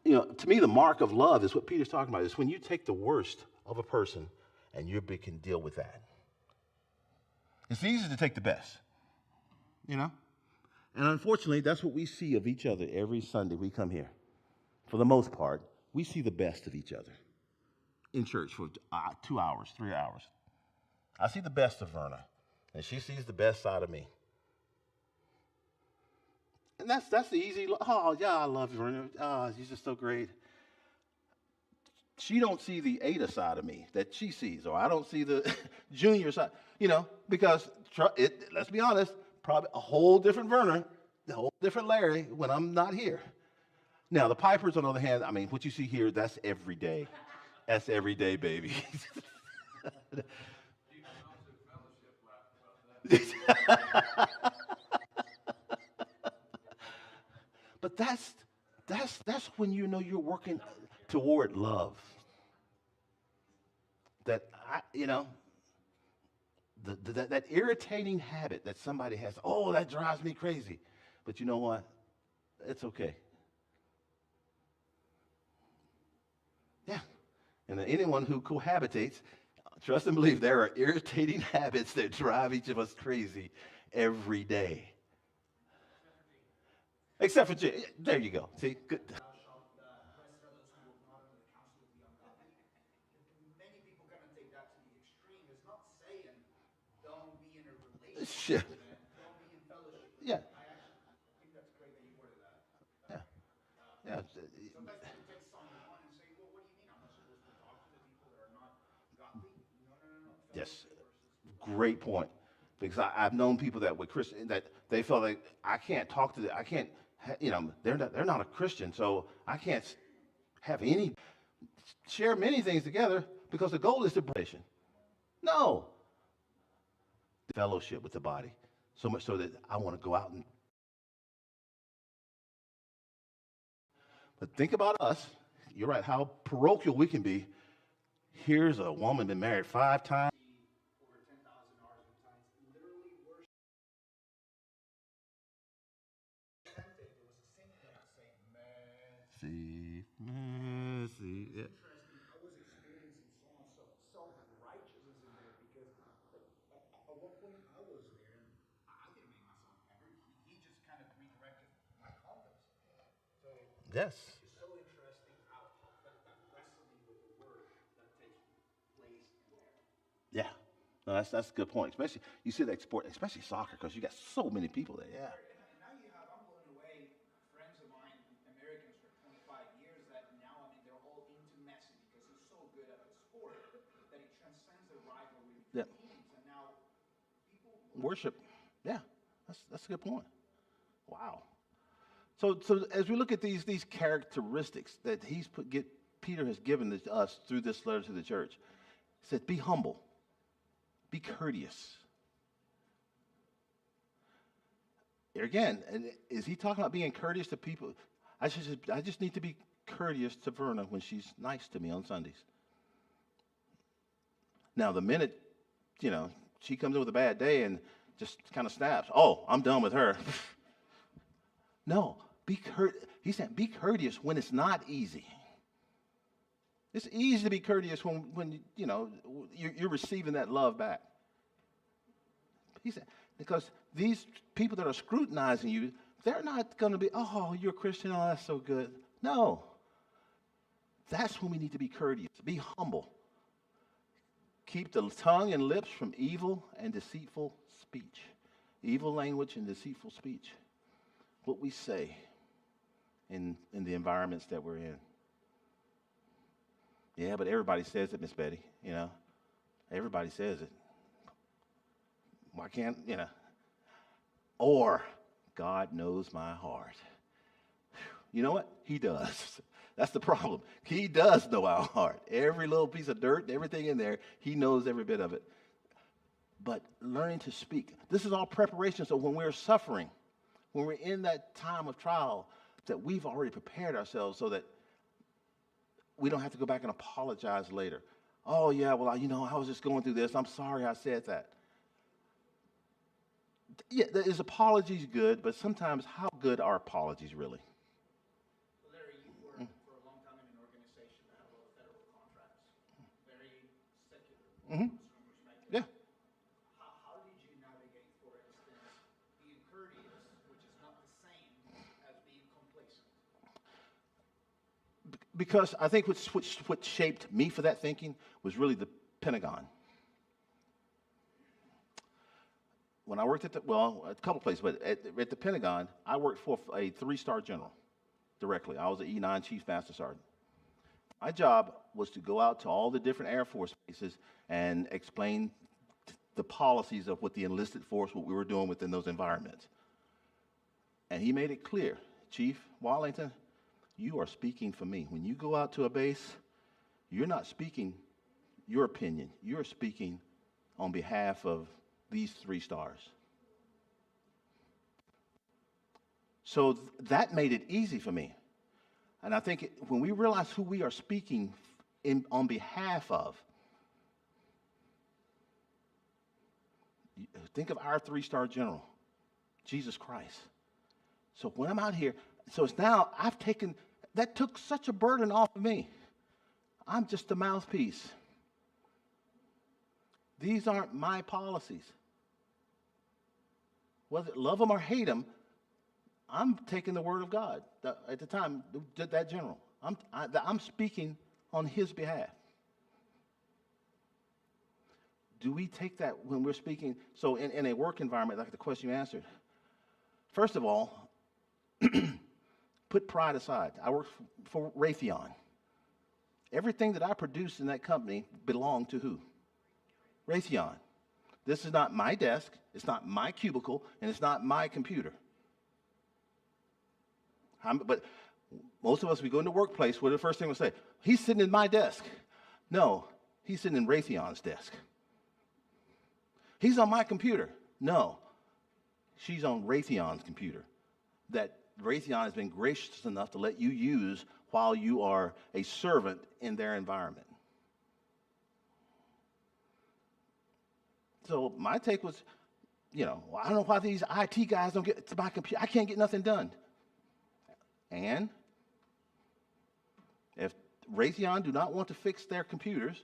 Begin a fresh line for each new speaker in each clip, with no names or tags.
To me, the mark of love is what Peter's talking about. Is when you take the worst of a person and you can deal with that. It's easy to take the best, you know? And unfortunately, that's what we see of each other every Sunday we come here. For the most part, we see the best of each other in church for 2 hours, 3 hours. I see the best of Verna, and she sees the best side of me. And that's the easy. Oh yeah, I love Verna. Oh, she's just so great. She don't see the Ada side of me that she sees, or I don't see the Junior side. Because let's be honest, probably a whole different Verna, a whole different Larry when I'm not here. Now the Pipers, on the other hand, I mean, what you see here, that's every day. That's every day, baby. But that's when you know you're working toward love. That that irritating habit that somebody has. Oh, that drives me crazy. But you know what? It's okay. Yeah. And anyone who cohabitates, trust and believe there are irritating habits that drive each of us crazy every day. Except for there you go. See, good. Shit. Yeah. Yeah. Yeah. Yes. Great point. Because I've known people that with Christian that they felt like I can't talk to them. I can't. They're not a Christian, so I can't have any share many things together because the goal is to bring. No, fellowship with the body. So much so that I want to go out and. But think about us. You're right. How parochial we can be. Here's a woman been married 5 times. See, see, yeah. Yes. Yeah. No, that's a good point. Especially you see that sport, especially soccer, because you got so many people there. Yeah. Yeah. Worship. Yeah. That's a good point. Wow. So as we look at these characteristics that Peter has given us through this letter to the church, he said, be humble, be courteous. Here again, and is he talking about being courteous to people? I just need to be courteous to Verna when she's nice to me on Sundays. Now the minute, you know, she comes in with a bad day and just kind of snaps, oh, I'm done with her. No, he said, be courteous when it's not easy. It's easy to be courteous when you're receiving that love back. He said, because these people that are scrutinizing you, they're not going to be, oh, you're a Christian, oh, that's so good. No, that's when we need to be courteous, be humble. Keep the tongue and lips from evil and deceitful speech. Evil language and deceitful speech. What we say in the environments that we're in. Yeah, but everybody says it, Miss Betty, Everybody says it. Why can't. Or, God knows my heart. You know what? He does. That's the problem. He does know our heart. Every little piece of dirt, everything in there, he knows every bit of it. But learning to speak. This is all preparation. So when we're suffering, when we're in that time of trial, that we've already prepared ourselves so that we don't have to go back and apologize later. Oh, yeah, well, I was just going through this. I'm sorry I said that. Yeah, is apologies good, but sometimes how good are apologies really? Mm-hmm. Yeah.
How did you navigate, for instance, being courteous, which is not the same as being complacent?
Because I think what shaped me for that thinking was really the Pentagon. When I worked at a couple places, but at the Pentagon, I worked for a three-star general directly. I was an E9 Chief Master Sergeant. My job was to go out to all the different Air Force bases and explain the policies of what the enlisted force, what we were doing within those environments. And he made it clear, Chief Wallington, you are speaking for me. When you go out to a base, you're not speaking your opinion. You're speaking on behalf of these 3 stars. So that made it easy for me. And I think when we realize who we are speaking on behalf of, think of our 3-star general, Jesus Christ. So when I'm out here, so it's now that took such a burden off of me. I'm just a mouthpiece. These aren't my policies. Whether love them or hate them, I'm taking the word of God. At the time, that general, I'm speaking on his behalf. Do we take that when we're speaking? So in a work environment, like the question you answered, first of all, put pride aside. I work for Raytheon. Everything that I produce in that company belonged to who? Raytheon. This is not my desk, it's not my cubicle, and it's not my computer. But most of us, we go into the workplace, what the first thing we say? He's sitting in my desk. No, he's sitting in Raytheon's desk. He's on my computer. No, she's on Raytheon's computer that Raytheon has been gracious enough to let you use while you are a servant in their environment. So my take was, I don't know why these IT guys don't get to my computer. I can't get nothing done. And if Raytheon do not want to fix their computers,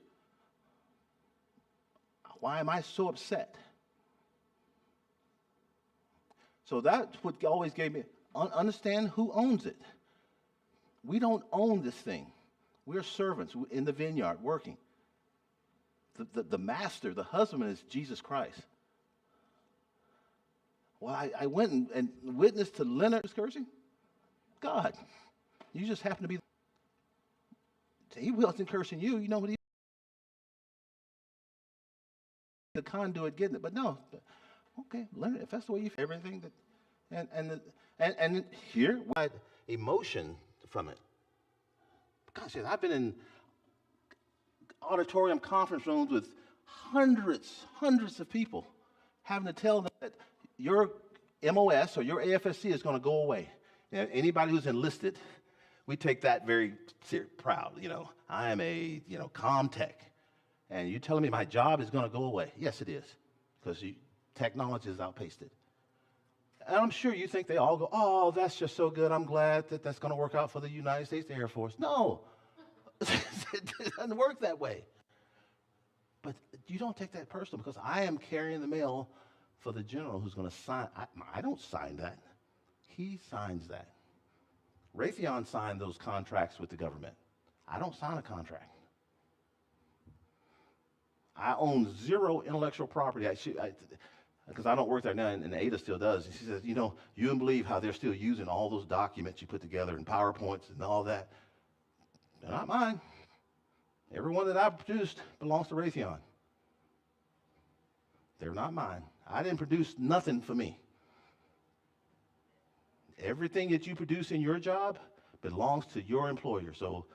why am I so upset? So that's what always gave me, understand who owns it. We don't own this thing. We're servants in the vineyard working. The master, the husband is Jesus Christ. Well, I went and witnessed to Leonard cursing. God, you just happen to be. He wasn't cursing you. You know what he? The conduit getting it, but no. Okay, Leonard, if that's the way you feel, everything that, and here, what emotion from it? Gosh, I've been in auditorium conference rooms with hundreds of people having to tell them that your MOS or your AFSC is going to go away. Anybody who's enlisted, we take that very proud. I am a Comtech, and you're telling me my job is going to go away. Yes, it is, because technology has outpaced it. And I'm sure you think they all go, oh, that's just so good. I'm glad that that's going to work out for the United States Air Force. No, it doesn't work that way. But you don't take that personal, because I am carrying the mail for the general who's going to sign. I don't sign that. He signs that. Raytheon signed those contracts with the government. I don't sign a contract. I own zero intellectual property. Because I don't work there now, and Ada still does. And she says, you wouldn't believe how they're still using all those documents you put together and PowerPoints and all that. They're not mine. Every one that I've produced belongs to Raytheon. They're not mine. I didn't produce nothing for me. Everything that you produce in your job belongs to your employer. So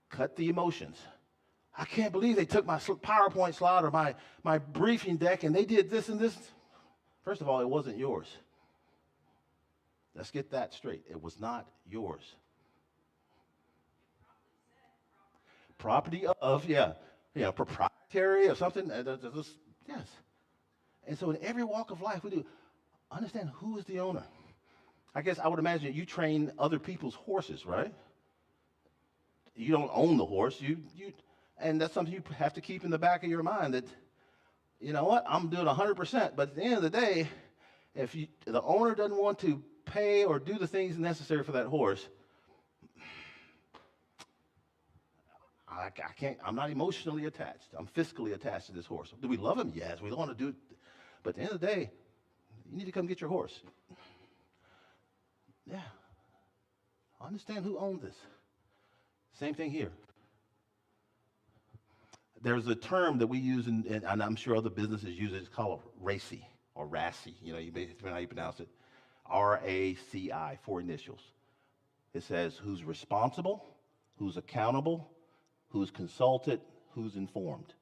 cut the emotions. I can't believe they took my PowerPoint slide or my briefing deck and they did this and this. First of all, it wasn't yours. Let's get that straight. It was not yours. Property of, proprietary or something. Yes. And so in every walk of life, we do understand who is the owner. I guess I would imagine you train other people's horses, right? You don't own the horse. And that's something you have to keep in the back of your mind that, you know what, I'm doing 100%. But at the end of the day, if the owner doesn't want to pay or do the things necessary for that horse, I can't, I'm not emotionally attached. I'm fiscally attached to this horse. Do we love him? Yes, we don't want to do it. But at the end of the day, you need to come get your horse. Yeah. I understand who owns this. Same thing here. There's a term that we use, and I'm sure other businesses use it. It's called RACI or RACI. You know, depending on how you pronounce it. RACI, 4 initials. It says who's responsible, who's accountable, who's consulted, who's informed.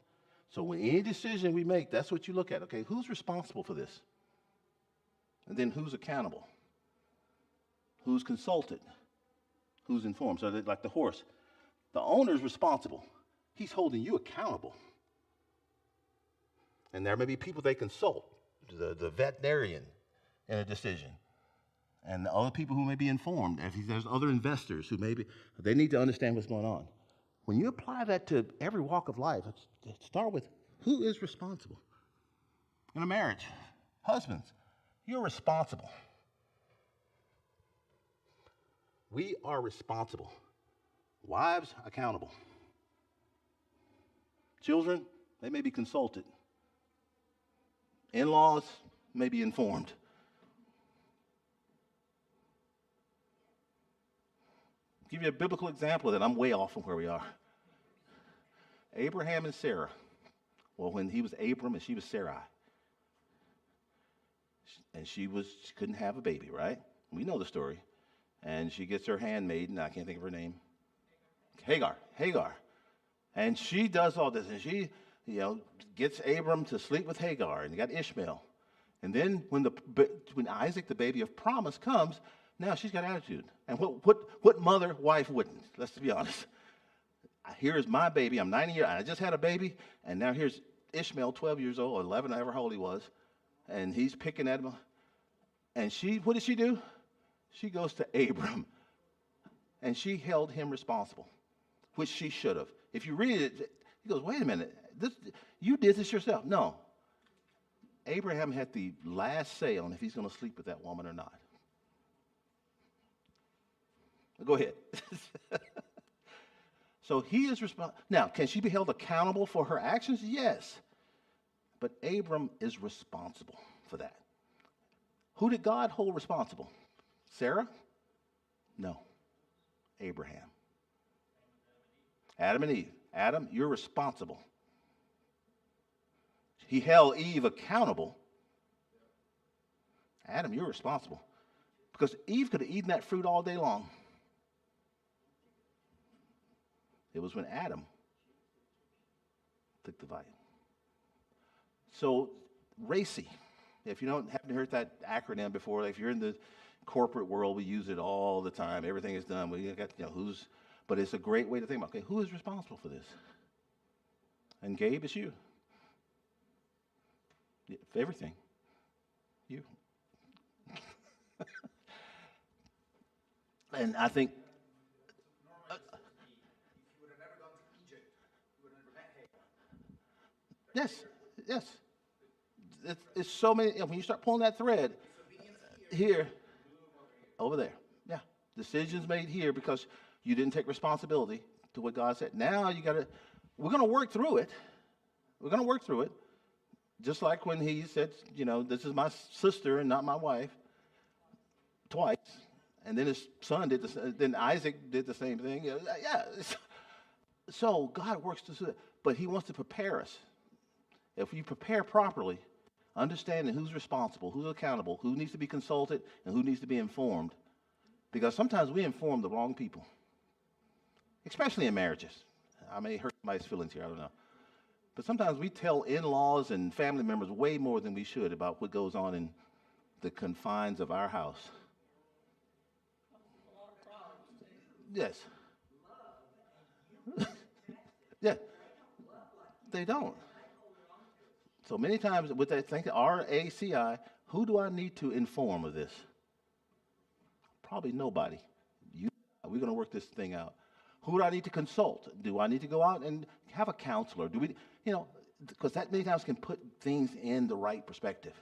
So when any decision we make, that's what you look at. Okay, who's responsible for this? And then who's accountable? Who's consulted? Who's informed? So that, like the horse, the owner's responsible. He's holding you accountable. And there may be people they consult, the veterinarian in a decision. And the other people who may be informed. If there's other investors who they need to understand what's going on. When you apply that to every walk of life, start with who is responsible. In a marriage, husbands, you're responsible. We are responsible. Wives, accountable. Children, they may be consulted. In-laws may be informed. I'll give you a biblical example of that. I'm way off from where we are. Abraham and Sarah. Well, when he was Abram and she was Sarai. And she couldn't have a baby, right? We know the story. And she gets her handmaiden, I can't think of her name. Hagar. And she does all this, and she, gets Abram to sleep with Hagar, and you got Ishmael. And then when Isaac, the baby of promise, comes, now she's got attitude. And what mother, wife wouldn't? Let's be honest. Here's my baby. I'm 90 years old. I just had a baby, and now here's Ishmael, 12 years old, or 11, however old he was, and he's picking at him. And what did she do? She goes to Abram, and she held him responsible, which she should have. If you read it, he goes, wait a minute, you did this yourself. No. Abraham had the last say on if he's going to sleep with that woman or not. Go ahead. So he is responsible. Now, can she be held accountable for her actions? Yes. But Abram is responsible for that. Who did God hold responsible? Sarah? No. Abraham. Adam and Eve. Adam, you're responsible. He held Eve accountable. Adam, you're responsible. Because Eve could have eaten that fruit all day long. It was when Adam took the bite. So, RACI. If you haven't heard that acronym before, if you're in the corporate world, we use it all the time. Everything is done. We got, but it's a great way to think about, okay, who is responsible for this? And Gabe, it's you. For everything. You. And I think, yes. It's so many, when you start pulling that thread, here, over there. Yeah. Decisions made here because you didn't take responsibility to what God said. Now we're going to work through it. We're going to work through it. Just like when he said, this is my sister and not my wife, twice. And then his son then Isaac did the same thing. Yeah. So God works to do it, but he wants to prepare us. If you prepare properly, understanding who's responsible, who's accountable, who needs to be consulted, and who needs to be informed. Because sometimes we inform the wrong people, especially in marriages. I may hurt somebody's feelings here, I don't know. But sometimes we tell in-laws and family members way more than we should about what goes on in the confines of our house. Yes. Yeah. They don't. So many times with that thing, RACI, who do I need to inform of this? Probably nobody. We're going to work this thing out. Who do I need to consult? Do I need to go out and have a counselor? Do we, because that many times can put things in the right perspective.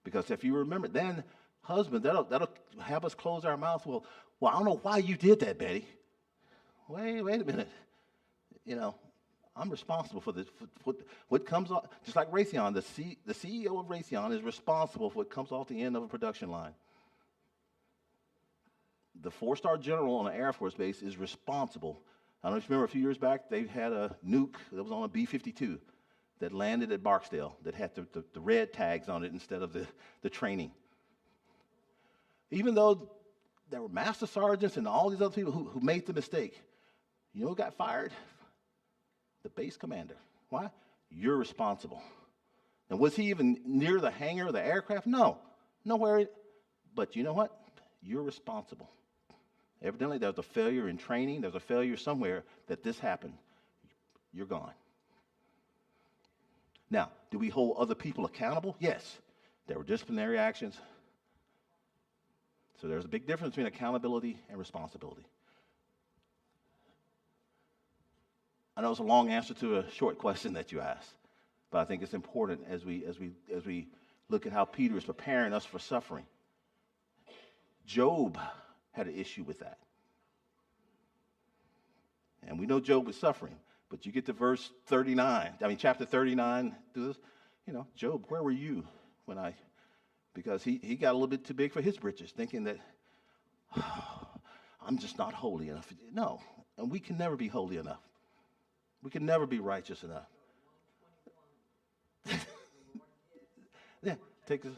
Because if you remember, then husband, that'll have us close our mouths. Well, I don't know why you did that, Betty. Wait a minute. I'm responsible for this. For what comes off, just like Raytheon, the CEO of Raytheon is responsible for what comes off the end of a production line. The 4-star general on an Air Force base is responsible. I don't know if you remember a few years back, they had a nuke that was on a B-52 that landed at Barksdale that had the red tags on it instead of the training. Even though there were master sergeants and all these other people who made the mistake, who got fired? The base commander. Why? You're responsible. And was he even near the hangar of the aircraft? No, nowhere. But you know what? You're responsible. Evidently, there's a failure in training. There's a failure somewhere that this happened. You're gone. Now, do we hold other people accountable? Yes. There were disciplinary actions. So there's a big difference between accountability and responsibility. I know it's a long answer to a short question that you asked, but I think it's important as we look at how Peter is preparing us for suffering. Job had an issue with that. And we know Job was suffering, but you get to chapter 39, Job, where were you because he got a little bit too big for his britches, thinking that, I'm just not holy enough. No, and we can never be holy enough. We can never be righteous enough. Yeah, take this.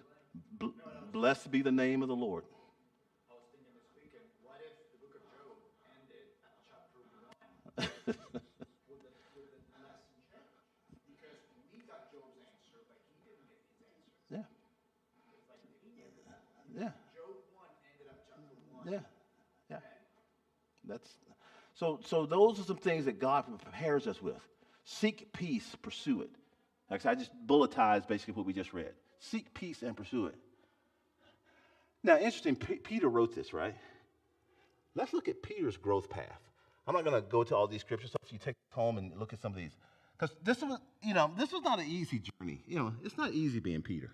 Blessed be the name of the Lord.
I was thinking this weekend, what if the book of Job ended at chapter 1 with the lesson changed? Because we got Job's answer, but he didn't get his answer.
Yeah.
It's like he ended.
Yeah.
Job 1 ended up chapter 1.
Yeah. Yeah. So those are some things that God prepares us with. Seek peace, pursue it. Like I just bulletized basically what we just read. Seek peace and pursue it. Now, interesting, Peter wrote this, right? Let's look at Peter's growth path. I'm not going to go to all these scriptures, so if you take it home and look at some of these. Because this was not an easy journey. It's not easy being Peter.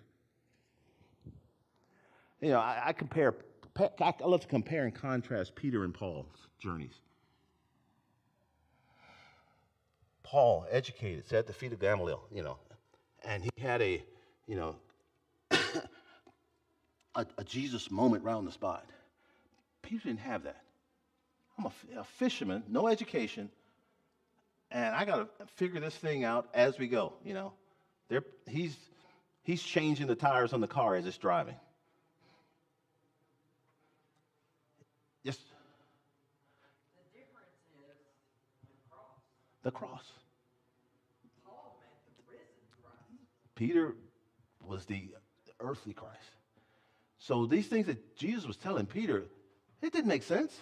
I love to compare and contrast Peter and Paul's journeys. Paul, educated, sat at the feet of Gamaliel, and he had a Jesus moment right on the spot. Peter didn't have that. I'm a fisherman, no education, and I got to figure this thing out as we go. He's changing the tires on the car as it's driving. Yes.
The difference is
The cross.
Paul meant the risen Christ.
Peter was the earthly Christ. So these things that Jesus was telling Peter, it didn't make sense.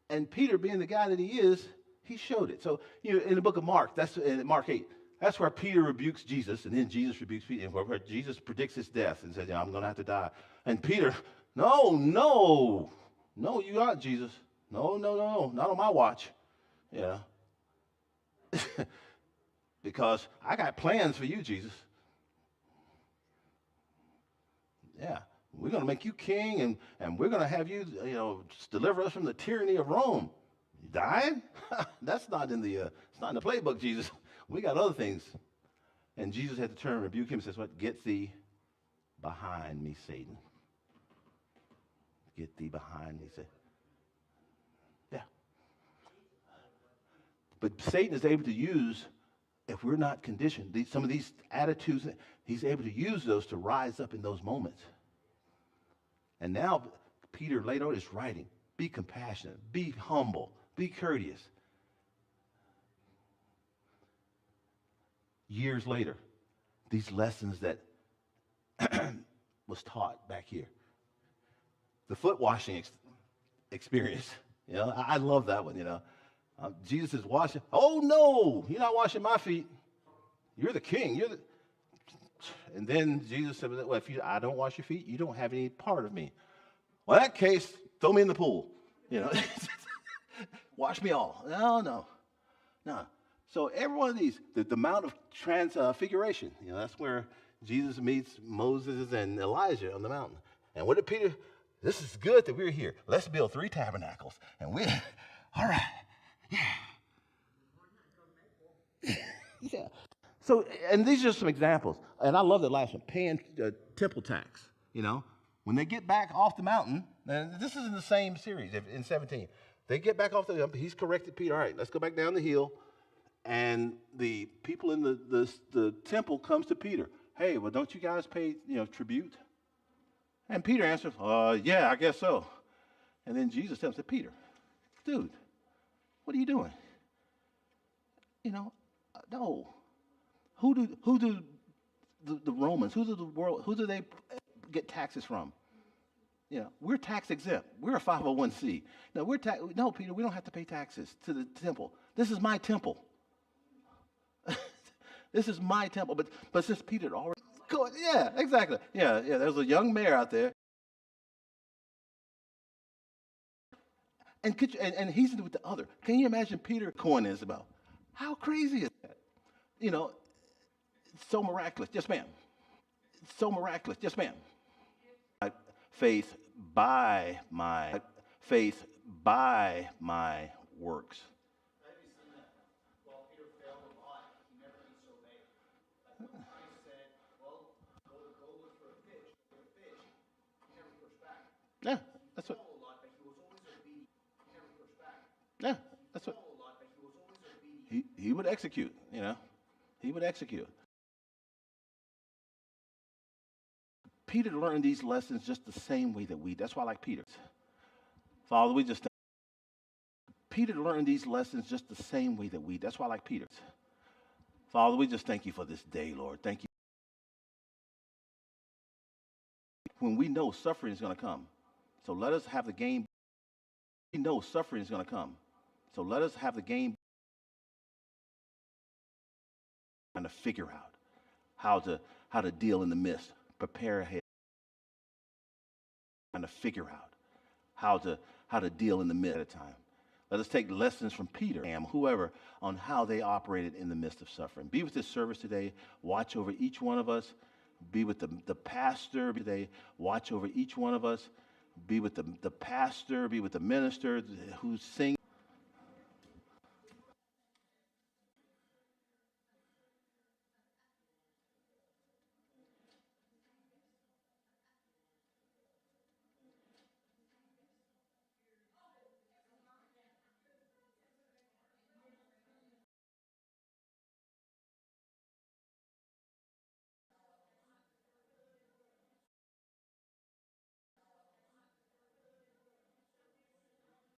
And Peter, being the guy that he is, he showed it. So in the book of Mark, that's in Mark 8, that's where Peter rebukes Jesus, and then Jesus rebukes Peter, and where Jesus predicts his death and says, I'm going to have to die. And Peter, no, you aren't, Jesus. No, not on my watch. Because I got plans for you, Jesus. Yeah, we're going to make you king, and we're going to have you, deliver us from the tyranny of Rome. You dying? That's not in the playbook, Jesus. We got other things. And Jesus had to turn and rebuke him and says, what? Get thee behind me, Satan. Get thee behind me, Satan. Yeah. But Satan is able to use, if we're not conditioned, some of these attitudes, he's able to use those to rise up in those moments. And now Peter later on is writing, be compassionate, be humble, be courteous. Years later, these lessons that was taught back here. The foot washing experience. I love that one, Jesus is washing. Oh, no, you're not washing my feet. You're the king. And then Jesus said, well, if I don't wash your feet, you don't have any part of me. Well, in that case, throw me in the pool. You know, wash me all. No. So every one of these, the Mount of Transfiguration, that's where Jesus meets Moses and Elijah on the mountain. And what did Peter? This is good that we're here. Let's build 3 tabernacles. And all right, yeah. So, and these are just some examples. And I love that last one, paying temple tax. When they get back off the mountain, and this is in the same series in 17. They get back off he's corrected Peter. All right, let's go back down the hill. And the people in the temple comes to Peter. Hey, well, don't you guys pay, tribute? And Peter answers, yeah, I guess so. And then Jesus tells him, Peter, dude, what are you doing? No. Who do the Romans, who do they get taxes from? We're tax exempt. We're a 501c. No, Peter, we don't have to pay taxes to the temple. This is my temple. This is my temple. But since Peter had already, yeah, exactly. Yeah. There's a young mayor out there. And he's with the other. Can you imagine Peter coin is about? How crazy is that? It's so miraculous. Yes, ma'am. It's so miraculous. Yes, ma'am. Faith by my works.
Have you seen that? Well, Peter failed a lot. He never disobeyed. Like when Christ said, well, go look for a fish, he never pushed back.
Yeah, that's what.
A lot, but he was always obedient. He never pushed back.
Yeah, that's what.
A lot, but he was always obedient.
He would execute. He would execute. Peter learned these lessons just the same way that we. That's why I like Peter. Father, we just. Peter learned these lessons just the same way that we. That's why I like Peter. Father, we just thank you for this day, Lord. Thank you. When we know suffering is going to come, so let us have the game. We know suffering is going to come, so let us have the game. Trying to figure out how to deal in the midst, prepare ahead. Trying to figure out how to deal in the midst at a time. Let us take lessons from Peter and whoever on how they operated in the midst of suffering. Be with this service today. Watch over each one of us. Be with the pastor today. Watch over each one of us. Be with the pastor. Be with the minister who's singing.